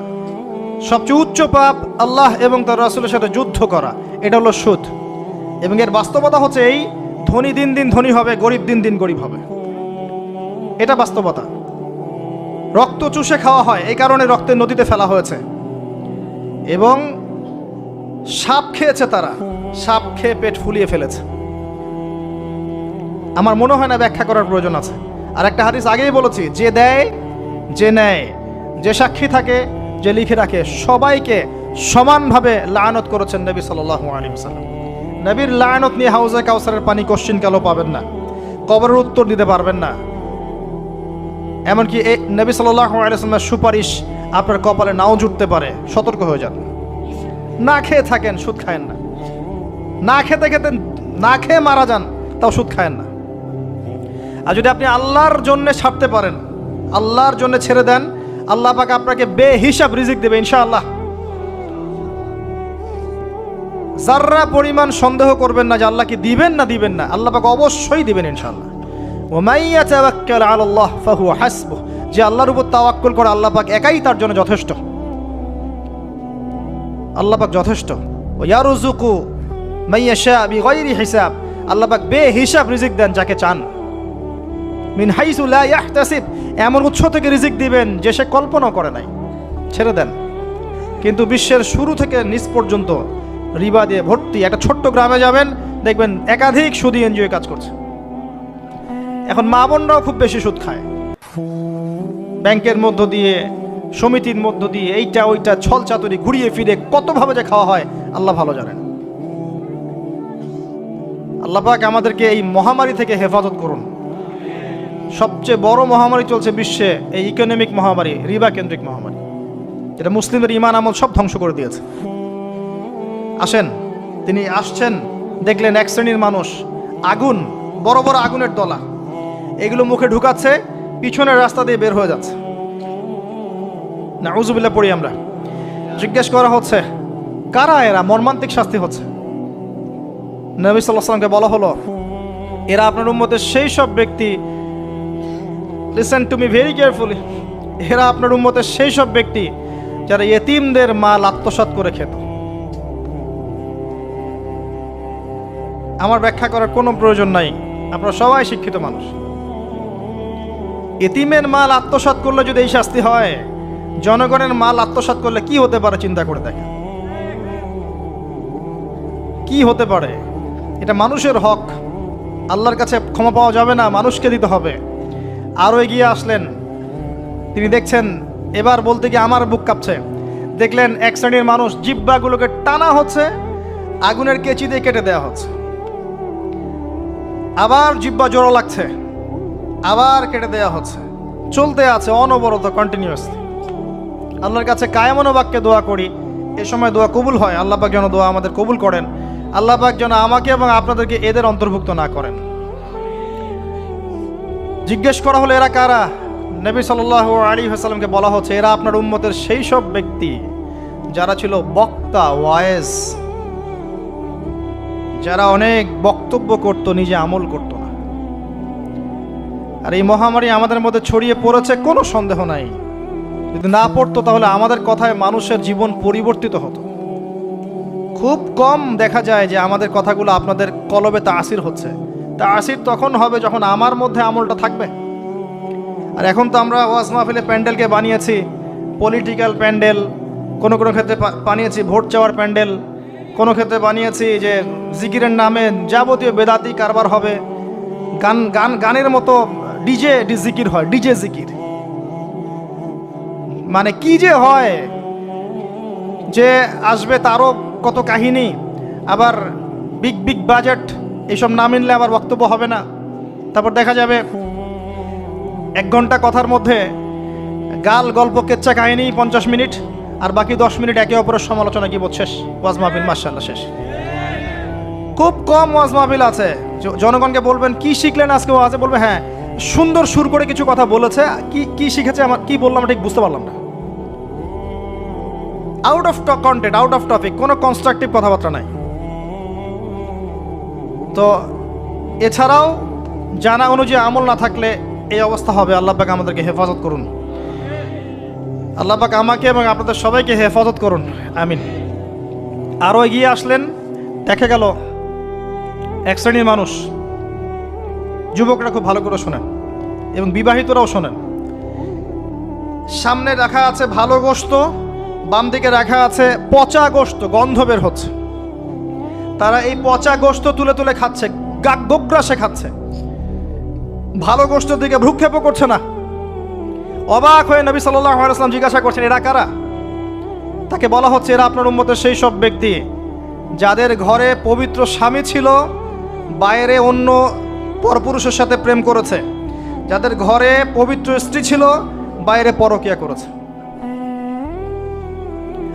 সবচেয়ে উচ্চ পাপ আল্লাহ এবং তার রাসূলের সাথে যুদ্ধ করা, এটা হলো সুদ। এবং এর বাস্তবতা হচ্ছে এই, ধনী দিন দিন ধনী হবে, গরিব দিন দিন গরিব হবে, এটা বাস্তবতা। রক্ত চুষে খাওয়া হয়, এই কারণে রক্তের নদীতে ফেলা হয়েছে। এবং সাপ খেয়েছে তারা, সাপ খেয়ে পেট ফুলিয়ে ফেলেছে। আমার মনে হয় না ব্যাখ্যা করার প্রয়োজন আছে। আর একটা হাদিস আগেই বলেছি, যে দেয়, যে নেয়, যে সাক্ষী থাকে, যে লিখে রাখে, সবাইকে সমানভাবে লানত করেছেন নবী সাল্লাল্লাহু আলাইহি ওয়াসাল্লাম। নবীর লানত নিয়ে হাউজে কাউসারের পানি কোশ্চিন কালো পাবেন না, কবরের উত্তর দিতে পারবেন না। এমনকি এই নবী সাল্লাল্লাহু আলাইহি ওয়াসাল্লামের সুপারিশ আপনার কপালে নাও জুটতে পারে, সতর্ক হয়ে যান। না খেয়ে থাকেন, সুদ খায়েন না। না খেতে খেতে না খেয়ে মারা যান, তাও সুদ খায়েন না। আর যদি আপনি আল্লাহর জন্য ছাড়তে পারেন, আল্লাহর জন্য ছেড়ে দেন, আল্লাহ পাক আপনাকে বেহিসাব রিজিক দেবে ইনশাআল্লাহ। যাররা পরিমাণ সন্দেহ করবেন না যে আল্লাহ কি দিবেন না দিবেন না, আল্লাহ পাক অবশ্যই দিবেন ইনশাআল্লাহ। ওয়া মান ইয়াতাওয়াক্কাল আলাল্লাহ ফাহুয়া হাসবুহ, যে আল্লাহর উপর তাওয়াক্কুল করে আল্লাহ পাক একাই তার জন্য যথেষ্ট। আল্লাহ পাক যথেষ্ট। ওয়া ইয়ারযুকু মান ইয়াশা বিগাইরি হিসাব, আল্লাহ পাক বেহিসাব রিজিক দেন যাকে চান। মিন হাইসু লা ইয়াহতাসিব, এমন উৎস থেকে রিজিক দিবেন যে সে কল্পনা করে নাই। ছেড়ে দেন। কিন্তু বিশ্বের শুরু থেকে নিচ পর্যন্ত রিবা দিয়ে ভর্তি। একটা ছোট্ট গ্রামে যাবেন, দেখবেন একাধিক সুদী এনজিও কাজ করছে। এখন মা বোনরাও খুব বেশি সুদ খায়, ব্যাংকের মধ্য দিয়ে, সমিতির মধ্য দিয়ে, এইটা ওইটা ছল চাতুরি ঘুরিয়ে ফিরে কতভাবে যে খাওয়া হয় আল্লাহ ভালো জানেন। আল্লাহ পাক আমাদেরকে এই মহামারী থেকে হেফাজত করুন। সবচেয়ে বড় মহামারী চলছে বিশ্বে, এই ইকোনমিক মহামারী, রিবা কেন্দ্রিক মহামারী, এটা মুসলিমের ইমান আমল সব ধ্বংস করে দিয়েছে। আসেন, তিনি আসছেন, দেখলেন এক শ্রেণীর মানুষ আগুন, বড় বড় আগুনের দলা, এগুলো মুখে ঢুকাচ্ছে, পিছনের রাস্তা দিয়ে বের হয়ে যাচ্ছে। নাউযুবিল্লাহ পড়ি আমরা। জিজ্ঞেস করা হচ্ছে কারা এরা, মর্মান্তিক শাস্তি হচ্ছে। নবী সাল্লাল্লাহু আলাইহি ওয়াসাল্লামকে বলা হলো, এরা আপনার উম্মতের সেই সব ব্যক্তি, listen to me very carefully, এরা আপনার উম্মতের সেই সব ব্যক্তি যারা ইয়েতিমদের মাল আত্মসাৎ করে খেত। আমার ব্যাখ্যা করার কোনো প্রয়োজন নাই, আপনারা সবাই শিক্ষিত মানুষ। ইতিমের মাল আত্মসাৎ করলে যদি এই শাস্তি হয়, জনগণের মাল আত্মসাৎ করলে কি হতে পারে চিন্তা করে দেখেন। কি হতে পারে? এটা মানুষের হক, আল্লাহর কাছে ক্ষমা পাওয়া যাবে না, মানুষকে দিতে হবে। আরও এগিয়ে আসলেন, তিনি দেখছেন, এবার বলতে গিয়ে আমার বুক কাঁপছে। দেখলেন এক শ্রেণীর মানুষ, জিহ্বাগুলোকে টানা হচ্ছে, আগুনের কেচি দিয়ে কেটে দেওয়া হচ্ছে। আবার জিহ্বা জোড়ো লাগছে, আবার কেটে দেওয়া হচ্ছে, চলতে আছে অনবরত, কন্টিনিউয়াসলি। আল্লাহর কাছে কায়মনো বাক্যে দোয়া করি, এ সময় দোয়া কবুল হয়। আল্লাহ পাক যেন দোয়া আমাদের কবুল করেন, আল্লাহ পাক যেন আমাকে এবং আপনাদেরকে এদের অন্তর্ভুক্ত না করেন। জিজ্ঞেস করা হলো এরা কারা? নবী সাল্লাল্লাহু আলাইহি ওয়াসাল্লামকে বলা হচ্ছে, এরা আপনার উম্মতের সেই সব ব্যক্তি যারা ছিল বক্তা, ওয়াইজ, যারা অনেক বক্তব্য করত, নিজে আমল করত না। আর এই মহামারী আমাদের মধ্যে ছড়িয়ে পড়েছে, কোনো সন্দেহ নাই। যদি না পড়তো তাহলে আমাদের কথায় মানুষের জীবন পরিবর্তিত হতো। খুব কম দেখা যায় যে আমাদের কথাগুলো আপনাদের কলবে তাসির হচ্ছে। তাসির তখন হবে যখন আমার মধ্যে আমলটা থাকবে। আর এখন তো আমরা ওয়াজ মাহফিলে প্যান্ডেলকে বানিয়েছি পলিটিক্যাল প্যান্ডেল, কোনো কোনো ক্ষেত্রে বানিয়েছি ভোট চাওয়ার প্যান্ডেল, কোনো ক্ষেত্রে বানিয়েছি যে জিকিরের নামে যাবতীয় বেদাতি কারবার হবে, গানের মতো ডিজে জিকির হয়, ডিজে জিকির। মানে কি যে হয়, যে আসবে তারও কত কাহিনী, আবার বিগ বিগ বাজেট, এইসব না মিললে আবার বক্তব্য হবে না। তারপর দেখা যাবে 1 ঘন্টা কথার মধ্যে গাল গল্প কেচ্চা কাহিনী 50 মিনিট, আর বাকি 10 মিনিট একে অপরের সমালোচনা, কি শেষ, ওয়াজ মাহফিল মাশাআল্লাহ শেষ। খুব কম ওয়াজ মাহফিল আছে জনগণকে বলবেন কি শিখলেন আজকে ওয়াজে, বলবে হ্যাঁ সুন্দর সুর করে কিছু কথা বলেছে, কি শিখেছে, আমার কি বললাম ঠিক বুঝতে পারলাম না। Out of content, out of topic, কোনো কনস্ট্রাকটিভ কথাবার্তা নাই। তো এছাড়াও জানা অনুযায়ী আমল না থাকলে এই অবস্থা হবে। আল্লাহ পাক আমাদেরকে হেফাজত করুন, আল্লাহ পাক আমাকে এবং আপনাদের সবাইকে হেফাজত করুন, আমিন। আরও এগিয়ে আসলেন, দেখা গেল এক শ্রেণীর মানুষ, যুবকরা খুব ভালো করে শোনেন এবং বিবাহিতরাও শোনেন, সামনে রাখা আছে ভালো গোশত, বাম দিকে রাখা আছে পচা গোশত, গন্ধ বের হচ্ছে। তারা এই পচা গোশত তুলে তুলে খাচ্ছে, গোগ্রাসে খাচ্ছে, ভালো গোশতের দিকে ভ্রুক্ষেপও করছে না। অবাক হয়ে নবী সাল্লাল্লাহু আলাইহি ওয়াসাল্লাম জিজ্ঞাসা করছেন, এরা কারা? তাকে বলা হচ্ছে, এরা আপনার উম্মতের সেই সব ব্যক্তি যাদের ঘরে পবিত্র স্বামী ছিল, বাইরে অন্য পরপুরুষের সাথে প্রেম করেছে, যাদের ঘরে পবিত্র স্ত্রী ছিল, বাইরে পরকিয়া করেছে।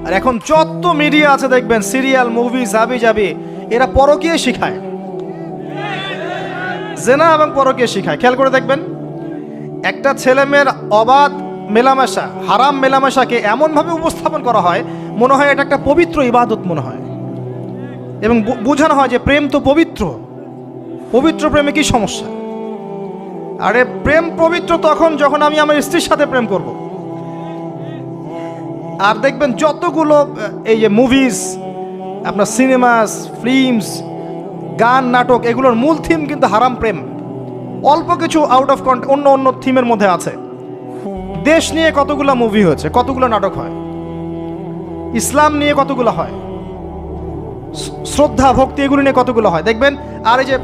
আর এখন যত মিডিয়া আছে দেখবেন, সিরিয়াল, মুভি, জাবি জাবি, এরা পরকিয়া শিখায়, জেনা এবং পরকিয়া শিখায়। খেয়াল করে দেখবেন, একটা ছেলে মেয়ের অবাধ মেলামেশা, হারাম মেলামেশাকে এমনভাবে উপস্থাপন করা হয়, মনে হয় এটা একটা পবিত্র ইবাদত মনে হয়, এবং বোঝানো হয় যে প্রেম তো পবিত্র, পবিত্র প্রেমে কি সমস্যা? আরে প্রেম পবিত্র তখন যখন আমি আমার স্ত্রীর সাথে প্রেম করব। আর দেখবেন যতগুলো এই যে মুভিজ, আপনার সিনেমাস, ফিল্মস, গান, নাটক, এগুলোর মূল থিম কিন্তু হারাম প্রেম। অল্প কিছু আউট অফ অন্য অন্য থিমের মধ্যে আছে। দেশ নিয়ে কতগুলো মুভি হয়েছে, কতগুলো নাটক হয়, ইসলাম নিয়ে কতগুলো হয়, শ্রদ্ধা ভক্তি এগুলো নিয়ে কতগুলো হয় দেখবেন। আর এই যে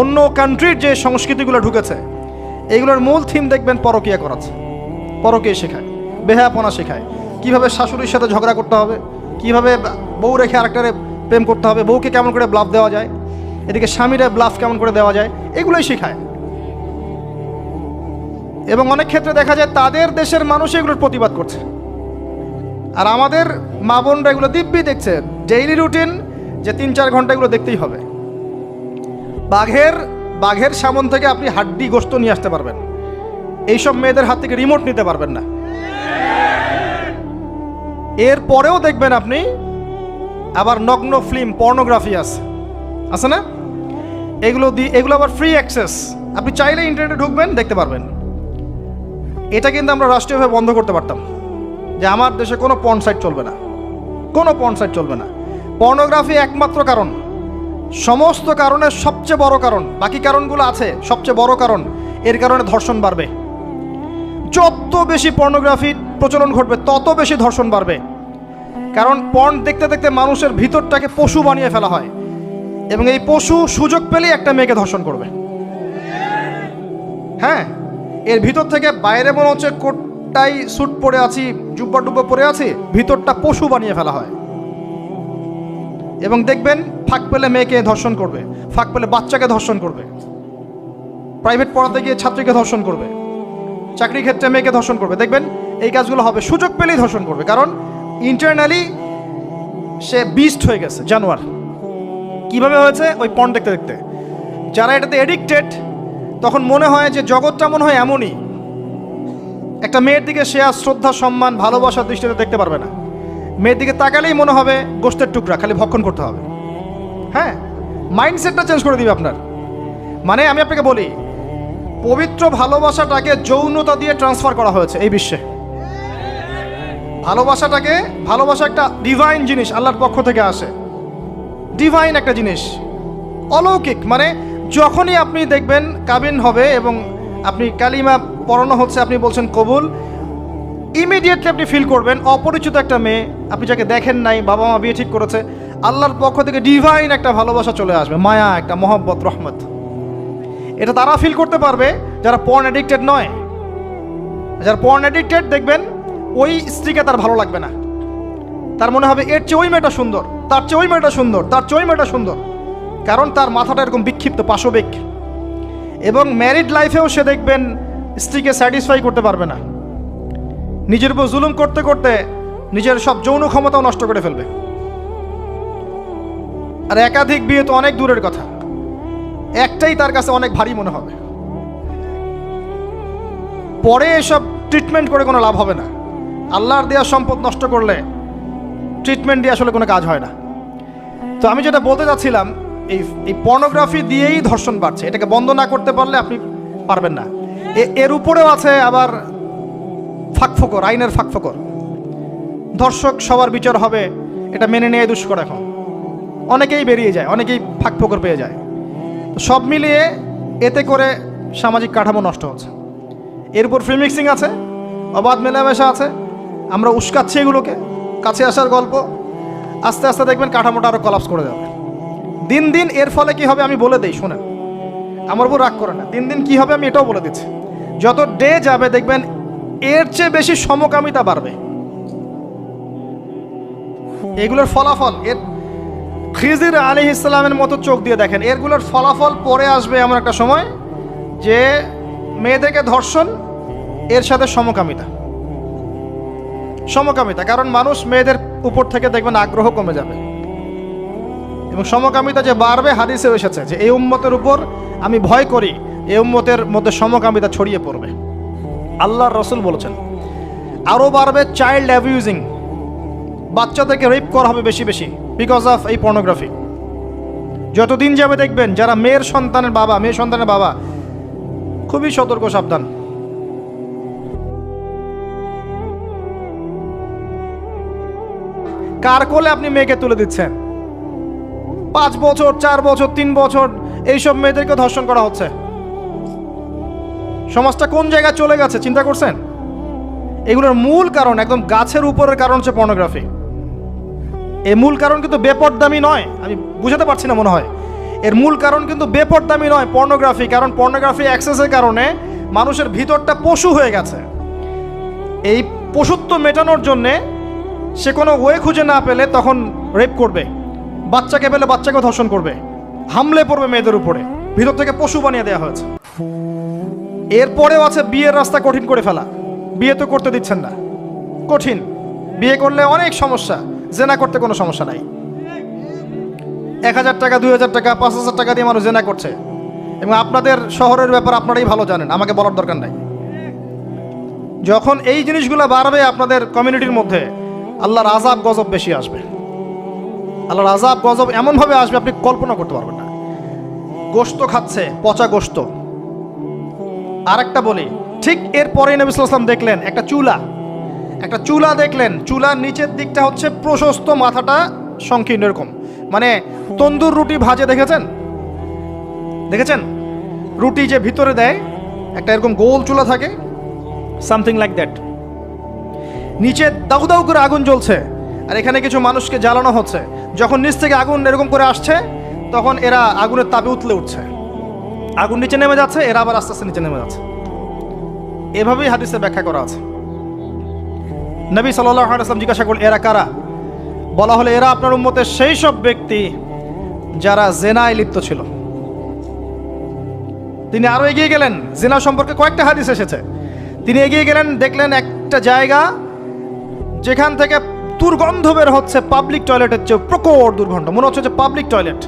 অন্য কান্ট্রির যে সংস্কৃতিগুলো ঢুকেছে, এগুলোর মূল থিম দেখবেন পরকিয়া করাচ্ছে, পরকিয়া শেখায়, বেহায়াপনা শেখায়, কিভাবে শাশুড়ির সাথে ঝগড়া করতে হবে, কিভাবে বউ রেখে আরেকটারে প্রেম করতে হবে, বউকে কেমন করে ব্লাফ দেওয়া যায়, এদিকে স্বামীরা ব্লাফ কেমন করে দেওয়া যায়, এগুলোই শেখায়। এবং অনেক ক্ষেত্রে দেখা যায় তাদের দেশের মানুষ এগুলোর প্রতিবাদ করছে, আর আমাদের মা বোনরা এগুলো দিব্যি দেখছে, ডেইলি রুটিন, যে 3-4 ঘন্টা এগুলো দেখতেই হবে। বাঘের সামন থেকে আপনি হাড্ডি গোশত নিয়ে আসতে পারবেন, এইসব মেয়েদের হাত থেকে রিমোট নিতে পারবেন না। এর পরেও দেখবেন আপনি আবার নগ্ন ফিল্ম, পর্নোগ্রাফি আছে না, এগুলো আবার ফ্রি অ্যাক্সেস, আপনি চাইলে ইন্টারনেটে ঢুকবেন, দেখতে পারবেন। এটা কিন্তু আমরা রাষ্ট্রীয়ভাবে বন্ধ করতে পারতাম, যে আমার দেশে কোনো পর্ন সাইট চলবে না, কোনো পর্ন সাইট চলবে না। পর্নোগ্রাফি একমাত্র কারণ, সমস্ত কারণের সবচেয়ে বড় কারণ, বাকি কারণগুলো আছে, সবচেয়ে বড় কারণ, এর কারণে ধর্ষণ বাড়বে। যত বেশি পর্নোগ্রাফি প্রচলন ঘটবে তত বেশি ধর্ষণ বাড়বে, কারণ পর্ন দেখতে দেখতে মানুষের ভিতরটাকে পশু বানিয়ে ফেলা হয়, এবং এই পশু সুযোগ পেলেই একটা মেয়েকে ধর্ষণ করবে। হ্যাঁ, এর ভিতর থেকে বাইরে মনে হচ্ছে কোটটাই স্যুট পরে আছি, জুব্বা ডুব্বা পরে আছি, ভিতরটা পশু বানিয়ে ফেলা হয়। এবং দেখবেন ফাঁক পেলে মেয়েকে ধর্ষণ করবে, ফাঁক পেলে বাচ্চাকে ধর্ষণ করবে, প্রাইভেট পড়াতে গিয়ে ছাত্রীকে ধর্ষণ করবে, চাকরি ক্ষেত্রে মেয়েকে ধর্ষণ করবে। দেখবেন এই কাজগুলো হবে, সুযোগ পেলেই ধর্ষণ করবে, কারণ ইন্টারনালি সে বিস্ট হয়ে গেছে, জানোয়ার। কিভাবে হয়েছে? ওই পর্ন দেখতে দেখতে। যারা এটাতে এডিক্টেড, তখন মনে হয় যে জগৎটা মনে হয় এমনই, একটা মেয়ের দিকে সে আর শ্রদ্ধা, সম্মান, ভালোবাসার দৃষ্টিতে দেখতে পারবে না। মেয়ের দিকে তাকালেই মনে হবে গোশতের টুকরা, খালি ভক্ষণ করতে হবে। হ্যাঁ, মাইন্ডসেটটা চেঞ্জ করে দিবে আপনার। মানে আমি আপনাকে বলি, পবিত্র ভালোবাসাটাকে যৌনতা দিয়ে ট্রান্সফার করা হয়েছে এই বিশ্বে। ভালোবাসা একটা ডিভাইন জিনিস, আল্লাহর পক্ষ থেকে আসে, ডিভাইন একটা জিনিস, অলৌকিক। মানে যখনই আপনি দেখবেন কাবিন হবে এবং আপনি কালিমা পড়ানো হচ্ছে, আপনি বলছেন কবুল, ইমিডিয়েটলি আপনি ফিল করবেন অপরিচিত একটা মেয়ে, আপনি যাকে দেখেন নাই, বাবা মা বিয়ে ঠিক করেছে, আল্লাহর পক্ষ থেকে ডিভাইন একটা ভালোবাসা চলে আসবে, মায়া, একটা মহব্বত, রহমত। এটা তারা ফিল করতে পারবে যারা পর্ন অ্যাডিক্টেড নয়। যারা পর্ন অ্যাডিক্টেড দেখবেন ওই স্ত্রীকে তার ভালো লাগবে না, তার মনে হবে এর চেয়ে ওই মেয়েটা সুন্দর, তার চেয়ে ওই মেয়েটা সুন্দর, তার চেয়ে ওই মেয়েটা সুন্দর, কারণ তার মাথাটা এরকম বিক্ষিপ্ত, পাশবিক। এবং ম্যারিড লাইফেও সে দেখবেন স্ত্রীকে স্যাটিসফাই করতে পারবে না, নিজের উপর জুলুম করতে করতে নিজের সব যৌন ক্ষমতাও নষ্ট করে ফেলবে। আর একাধিক বিয়ে তো অনেক দূরের কথা, একটাই তার কাছে অনেক ভারী মনে হবে। পরে এসব ট্রিটমেন্ট করে কোনো লাভ হবে না। আল্লাহর দেওয়া সম্পদ নষ্ট করলে ট্রিটমেন্ট দিয়ে আসলে কোনো কাজ হয় না। তো আমি যেটা বলতে চাচ্ছিলাম, এই পর্নোগ্রাফি দিয়েই ধর্ষণ বাড়ছে। এটাকে বন্ধ না করতে পারলে আপনি পারবেন না। এর উপরেও আছে আবার ফাঁকফোকর, আইনের ফাঁকফোকর। ধর্ষক সবার বিচার হবে, এটা মেনে নিয়ে দুষ্কর। এখন অনেকেই বেরিয়ে যায়, অনেকেই ফাঁকফোকর পেয়ে যায়। তো সব মিলিয়ে এতে করে সামাজিক কাঠামো নষ্ট হচ্ছে। এর উপর ফ্রি মিক্সিং আছে, অবাধ মেলামেশা আছে, আমরা উস্কাচ্ছি এগুলোকে, কাছে আসার গল্প। আস্তে আস্তে দেখবেন কাঠামোটা আরও কলাপস করে যাবে দিন দিন। এর ফলে কি হবে আমি বলে দিই, শোনেন, আমার উপর রাগ করে না। দিন দিন কি হবে আমি এটাও বলে দিচ্ছি। যত ডে যাবে দেখবেন এর চেয়ে বেশি সমকামিতা বাড়বে। এগুলোর ফলাফল, এর খিজির আলাইহিস সালামের মতো চোখ দিয়ে দেখেন, এরগুলোর ফলাফল পরে আসবে এমন একটা সময় যে মেয়েদেরকে ধর্ষণ, এর সাথে সমকামিতা। কারণ মানুষ মেয়েদের উপর থেকে দেখবেন আগ্রহ কমে যাবে, এবং সমকামিতা যে বাড়বে, হাদিসে এসেছে যে এই উম্মতের উপর আমি ভয় করি এই উম্মতের মধ্যে সমকামিতা ছড়িয়ে পড়বে। আল্লাহর রাসূল বলেছেন আরও বাড়বে চাইল্ড অ্যাবিউজিং, বাচ্চাদেরকে রেপ করা হবে বেশি বেশি বিকজ অফ এই পর্নোগ্রাফি। যতদিন যাবে দেখবেন যারা মেয়ে সন্তানের বাবা খুবই সতর্ক, সাবধান। কার কোলে আপনি মেয়েকে তুলে দিচ্ছেন? 5 বছর, 4 বছর, 3 বছর এইসব মেয়েদেরকে ধর্ষণ করা হচ্ছে। সমাজটা কোন জায়গায় চলে গেছে চিন্তা করছেন? এগুলোর মূল কারণ, একদম গাছের উপরের কারণ হচ্ছে পর্নোগ্রাফি। এই মূল কারণ কিন্তু বেপরদামি নয়, আমি বুঝাতে পারছি না মনে হয়। এর মূল কারণ কিন্তু বেপরদামি নয়, পর্নোগ্রাফি। কারণ পর্নোগ্রাফি অ্যাক্সেসের কারণে মানুষের ভিতরটা পশু হয়ে গেছে। এই পশুত্ব মেটানোর জন্যে সে কোনো ওয়ে খুঁজে না পেলে তখন রেপ করবে, বাচ্চাকে পেলে বাচ্চাকে ধর্ষণ করবে, হামলে পড়বে মেয়েদের উপরে। ভিতর থেকে পশু বানিয়ে দেওয়া হয়েছে। এরপরেও আছে বিয়ের রাস্তা কঠিন করে ফেলা। বিয়ে তো করতে দিচ্ছেন না, কঠিন। বিয়ে করলে অনেক সমস্যা, জেনা করতে কোনো সমস্যা নাই। 1000 টাকা, 2000 টাকা, 5000 টাকা দিয়ে মানুষ জেনা করছে। এবং আপনাদের শহরের ব্যাপার আপনারাই ভালো জানেন, আমাকে বলার দরকার নাই। যখন এই জিনিসগুলো বাড়বে আপনাদের কমিউনিটির মধ্যে, আল্লাহর আযাব গজব বেশি আসবে। আল্লাহর আযাব গজব এমনভাবে আসবে আপনি কল্পনা করতে পারবেন না। গোশত খাচ্ছে, পচা গোশত। আর একটা বলি, ঠিক এরপরে নবী সাল্লাল্লাহু আলাইহি ওয়াসাল্লাম দেখলেন একটা চুলা দেখলেন। চুলার নিচের দিকটা হচ্ছে প্রশস্ত, মাথাটা সংকীর্ণ এরকম, মানে তন্দুর রুটি ভাজে দেখেছেন? রুটি যে ভিতরে দেয় একটা এরকম গোল চুলা থাকে, সামথিং লাইক দ্যাট। নিচে দাউ দাউ করে আগুন জ্বলছে, আর এখানে কিছু মানুষকে জ্বালানো হচ্ছে। যখন নিচ থেকে আগুন এরকম করে আসছে, তখন এরা আগুনের তাপে উতলে উঠছে। আগুন নিচে নেমে যাচ্ছে, এরা আবার আস্তে আস্তে নিচে নেমে যাচ্ছে। এভাবেই হাদিসে ব্যাখ্যা করা আছে। নবী সাল্লাল্লাহু আলাইহি ওয়াসাল্লাম জিজ্ঞাসা করলেন, এরা কারা? বলা হলো, এরা আপনার উম্মতের সেই সব ব্যক্তি যারা জেনায় লিপ্ত ছিল। তিনি আরো এগিয়ে গেলেন, জেনা সম্পর্কে কয়েকটা হাদিস এসেছে। তিনি এগিয়ে গেলেন, দেখলেন একটা জায়গা যেখান থেকে দুর্গন্ধ বের হচ্ছে, পাবলিক টয়লেটের চেয়ে প্রকট দুর্গন্ধ, মনে হচ্ছে যে পাবলিক টয়লেট।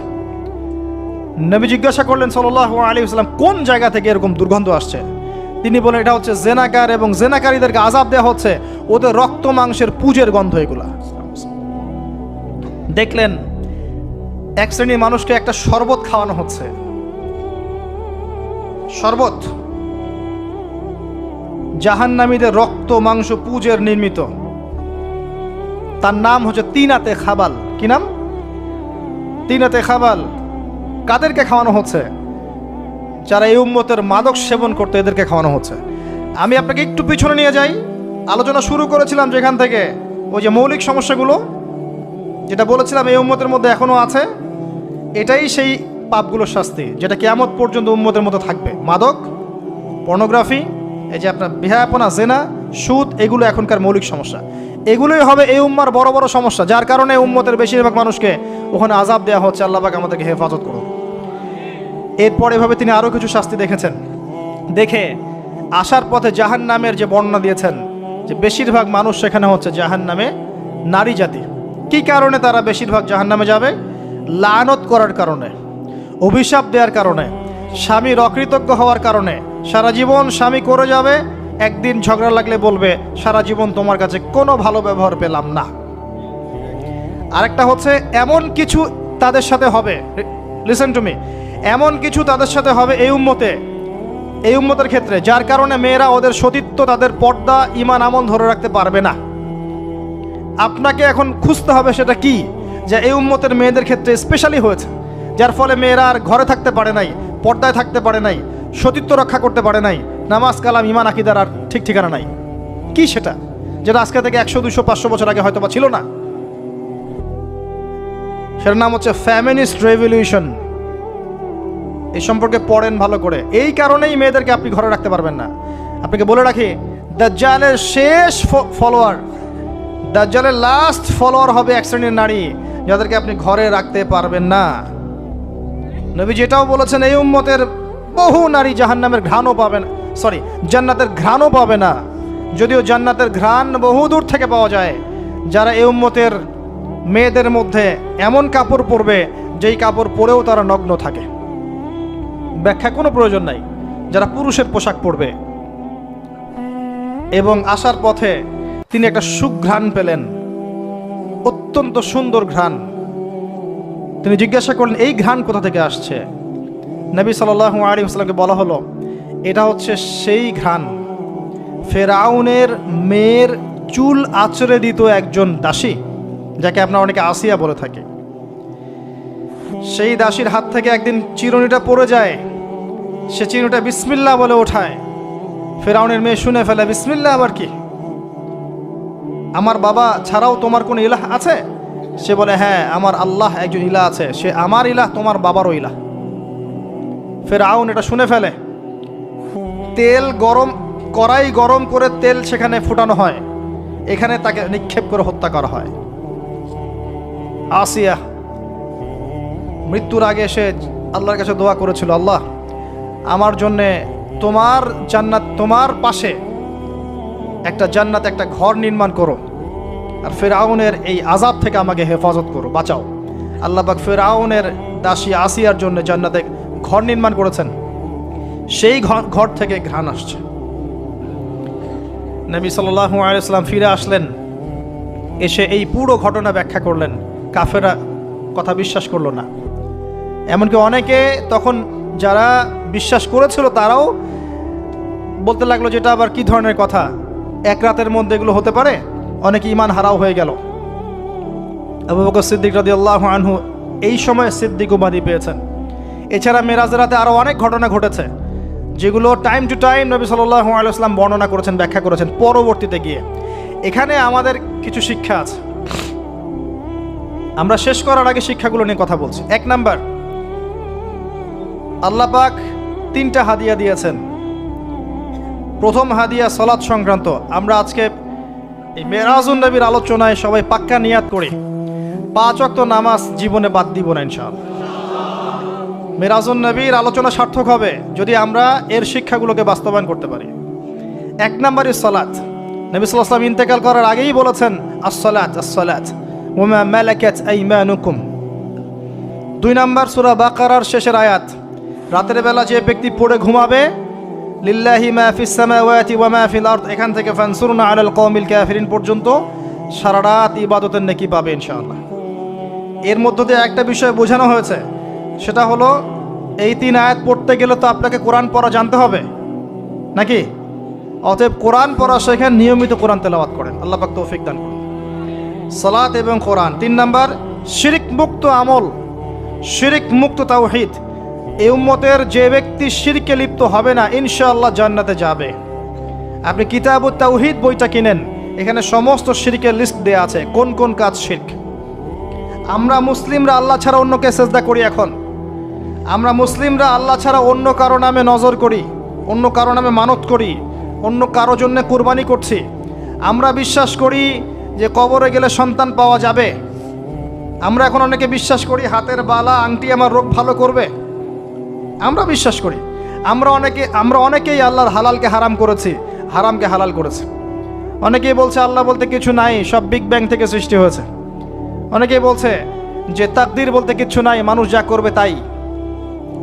নবী জিজ্ঞাসা করলেন সাল্লাল্লাহু আলাইহি ওয়াসাল্লাম, কোন জায়গা থেকে এরকম দুর্গন্ধ আসছে? তিনি বলেন, এটা হচ্ছে জেনাকার, এবং জেনাকারীদেরকে আযাব দেওয়া হচ্ছে, ওদের রক্ত মাংসের পুজের গন্ধ এগুলা। দেখলেন এক শ্রেণীর মানুষকে একটা শরবত খাওয়ানো হচ্ছে। শরবত জাহান্নামীদের রক্ত মাংস পুজের নির্মিত। তার নাম হচ্ছে তিনাতে খাবাল। কি নাম? তিনাতে খাবাল। কাদেরকে খাওয়ানো হচ্ছে? যারা এই উম্মতের মাদক সেবন করতে, এদেরকে খাওয়ানো হচ্ছে। আমি আপনাকে একটু পিছনে নিয়ে যাই। আলোচনা শুরু করেছিলাম যেখান থেকে, ওই যে মৌলিক সমস্যাগুলো যেটা বলেছিলাম এই উম্মতের মধ্যে এখনো আছে, এটাই সেই পাপগুলোর শাস্তি যেটা কিয়ামত পর্যন্ত উম্মতের মধ্যে থাকবে। মাদক, পর্নোগ্রাফি, এই যে আপনার বিহায়াপনা, জেনা, সুদ, এগুলো এখনকার মৌলিক সমস্যা। এগুলোই হবে এই উম্মার বড় বড় সমস্যা, যার কারণে উম্মতের বেশিরভাগ মানুষকে ওখানে আযাব দেওয়া হচ্ছে। আল্লাহ পাক আমাদেরকে হেফাজত করুন। এরপর এভাবে তিনি আরও কিছু শাস্তি দেখেছেন, দেখে আসার পথে জাহান্নামের যে বর্ণনা দিয়েছেন যে বেশিরভাগ মানুষ সেখানে হচ্ছে জাহান্নামে নারী জাতি। কি কারণে তারা বেশিরভাগ জাহান্নামে যাবে? লানত করার কারণে, অভিশাপ দেওয়ার কারণে, স্বামীর অকৃতজ্ঞ হওয়ার কারণে। সারা জীবন স্বামী করে যাবে, একদিন ঝগড়া লাগলে বলবে সারা জীবন তোমার কাছে কোনো ভালো ব্যবহার পেলাম না। আরেকটা হচ্ছে এমন কিছু তাদের সাথে হবে, লিসেন টু মি, এমন কিছু তাদের সাথে হবে এই উম্মতের ক্ষেত্রে, যার কারণে মেয়েরা ওদের সতীত্ব, তাদের পর্দা, ঈমান, আমল ধরে রাখতে পারবে না। আপনাকে এখন খুঁজতে হবে সেটা কি, যে এই উম্মতের মেয়েদের ক্ষেত্রে স্পেশালি হয়েছে, যার ফলে মেয়েরা আর ঘরে থাকতে পারে নাই, পর্দায় থাকতে পারে নাই, সতীত্ব রক্ষা করতে পারে নাই, নামাজ কালাম ঈমান আকীদার আর ঠিক ঠিকানা নাই। কি সেটা, যেটা আজকে থেকে 100, 200, 500 বছর আগে হয়তো বা ছিল না? সেটার নাম হচ্ছে ফ্যামিনিস্ট রেভলিউশন। এই সম্পর্কে পড়েন ভালো করে। এই কারণেই মেয়েদেরকে আপনি ঘরে রাখতে পারবেন না। আপনাকে বলে রাখি, দাজ্জালের শেষ ফলোয়ার, দাজ্জালের লাস্ট ফলোয়ার হবে এক শ্রেণীর নারী, যাদেরকে আপনি ঘরে রাখতে পারবেন না। নবী যেটাও বলেছেন, এই উম্মতের বহু নারী জাহান্নামের ঘ্রাণও পাবে না, জান্নাতের ঘ্রাণও পাবে না। যদিও জান্নাতের ঘ্রাণ বহু দূর থেকে পাওয়া যায়। যারা এই উম্মতের মেয়েদের মধ্যে এমন কাপড় পরবে যেই কাপড় পরেও তারা নগ্ন থাকে, ব্যাখ্যা কোনো প্রয়োজন নাই, যারা পুরুষের পোশাক পরবে। এবং আসার পথে তিনি একটা সুঘ্রাণ পেলেন, অত্যন্ত সুন্দর ঘ্রাণ। তিনি জিজ্ঞাসা করলেন এই ঘ্রাণ কোথা থেকে আসছে? নবী সাল্লাল্লাহু আলাইহি ওয়াসাল্লামকে বলা হলো এটা হচ্ছে সেই ঘ্রাণ, ফেরাউনের মেয়ের চুল আঁচড়ে দিত একজন দাসী, যাকে আপনারা অনেকে আসিয়া বলে থাকে। সেই দাসীর হাত থেকে একদিন চিরুনিটা পড়ে যায়, সে চিরুনিটা বিসমিল্লাহ বলে ওঠায়। ফেরাউনের মেয়ে শুনে ফেলে, বিসমিল্লাহ আবার কি? আমার বাবা ছাড়াও তোমার কোন ইলাহ আছে? সে বলে, হ্যাঁ আমার আল্লাহ একজন ইলাহ আছে, সে আমার ইলাহ, তোমার বাবারও ইলাহ। ফেরাউন এটা শুনে ফেলে। তেল গরম, কড়াই গরম করে তেল সেখানে ফুটানো হয়, এখানে তাকে নিক্ষেপ করে হত্যা করা হয়। আসিয়া মৃত্যুর আগে সে আল্লাহর কাছে দোয়া করেছিল, আল্লাহ আমার জন্যে তোমার জান্নাত, তোমার পাশে একটা জান্নাত, একটা ঘর নির্মাণ করো, আর ফেরাউনের এই আযাব থেকে আমাকে হেফাজত করো, বাঁচাও। আল্লাহ পাক ফেরাউনের দাসী আসিয়ার জন্য জান্নাতে ঘর নির্মাণ করেছেন। সেই ঘর থেকে ঘ্রাণ আসছে। নবী সাল্লাল্লাহু আলাইহি ওয়াসাল্লাম ফিরে আসলেন, এসে এই পুরো ঘটনা ব্যাখ্যা করলেন। কাফেররা কথা বিশ্বাস করলো না। এমনকি অনেকে তখন যারা বিশ্বাস করেছিল তারাও বলতে লাগলো যেটা আবার কি ধরনের কথা, এক রাতের মধ্যে এগুলো হতে পারে? অনেকে ঈমান হারাও হয়ে গেল। আবু বকর সিদ্দিক রাদিয়াল্লাহু আনহু এই সময় সিদ্দিক উপাধি পেয়েছেন। এছাড়া মেরাজের রাতে আরও অনেক ঘটনা ঘটেছে, যেগুলো টাইম টু টাইম নবী সাল্লাল্লাহু আলাইহি ওয়াসাল্লাম বর্ণনা করেছেন, ব্যাখ্যা করেছেন পরবর্তীতে গিয়ে। এখানে আমাদের কিছু শিক্ষা আছে। আমরা শেষ করার আগে শিক্ষাগুলো নিয়ে কথা বলছি। 1 নাম্বার, আল্লাহ পাক 3টা হাদিয়া দিয়েছেন। প্রথম হাদিয়া সালাত সংক্রান্ত। আমরা আজকে এই মেরাজুন নবীর আলোচনায় সবাই পাক্কা নিয়াত করি 5 ওয়াক্ত নামাজ জীবনে বাদ দিব না ইনশাআল্লাহ। মেরাজুন নবীর আলোচনা সার্থক হবে যদি আমরা এর শিক্ষাগুলোকে বাস্তবায়ন করতে পারি। 1 নাম্বারই সালাত। নবী সাল্লাল্লাহু আলাইহি ওয়াসাল্লাম ইন্তেকাল করার আগেই বলেছেন, আস-সালাত আস-সালাত ওয়া মা মালাকাত আইমানুকুম। 2 নাম্বার সূরা বাকারার শেষের আয়াত, রাতের বেলা যে ব্যক্তি পড়ে ঘুমাবে, লিল্লাহি মা ফিস সামাওয়াতি ওয়া মা ফিল আরদ, এখান থেকে ফানসুরনা আলাল কওমিল কাফিরিন পর্যন্ত সারা রাত ইবাদতের নেকি পাবে ইনশাআল্লাহ। এর মধ্য দিয়ে একটা বিষয় বোঝানো হয়েছে, সেটা হলো এই 3 আয়াত পড়তে গেলে তো আপনাকে কোরআন পড়া জানতে হবে নাকি? অতএব কোরআন পড়া শেখেন, নিয়মিত কোরআন তেলাওয়াত করেন, আল্লাহ পাক তৌফিক দান করুন। সালাত এবং কোরআন। 3 নাম্বার, শিরক মুক্ত আমল, শিরক মুক্ত তাওহীদ। এই উম্মতের যে ব্যক্তি শিরকে লিপ্ত হবে না, ইনশাআল্লাহ জান্নাতে যাবে। আপনি কিতাবুত তাওহীদ বইটা কিনেন, এখানে সমস্ত শিরকের লিস্ট দেয়া আছে, কোন কোন কাজ শিরক। আমরা মুসলিমরা আল্লাহ ছাড়া অন্যকে সেজদা করি। এখন আমরা মুসলিমরা আল্লাহ ছাড়া অন্য কারো নামে নজর করি, অন্য কারো নামে মানত করি, অন্য কারো জন্য কুরবানি করছি। আমরা বিশ্বাস করি যে কবরে গেলে সন্তান পাওয়া যাবে। আমরা এখন অনেকে বিশ্বাস করি হাতের বালা আংটি আমার রোগ ভালো করবে। আমরা বিশ্বাস করি। আমরা অনেকেই আল্লাহর হালালকে হারাম করেছি, হারামকে হালাল করেছি। অনেকেই বলছে আল্লাহ বলতে কিছু নাই, সব বিগ ব্যাং থেকে সৃষ্টি হয়েছে। অনেকেই বলছে যে তাকদির বলতে কিছু নাই, মানুষ যা করবে তাই।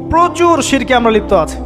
প্রচুর শিরকে আমরা লিপ্ত আছি।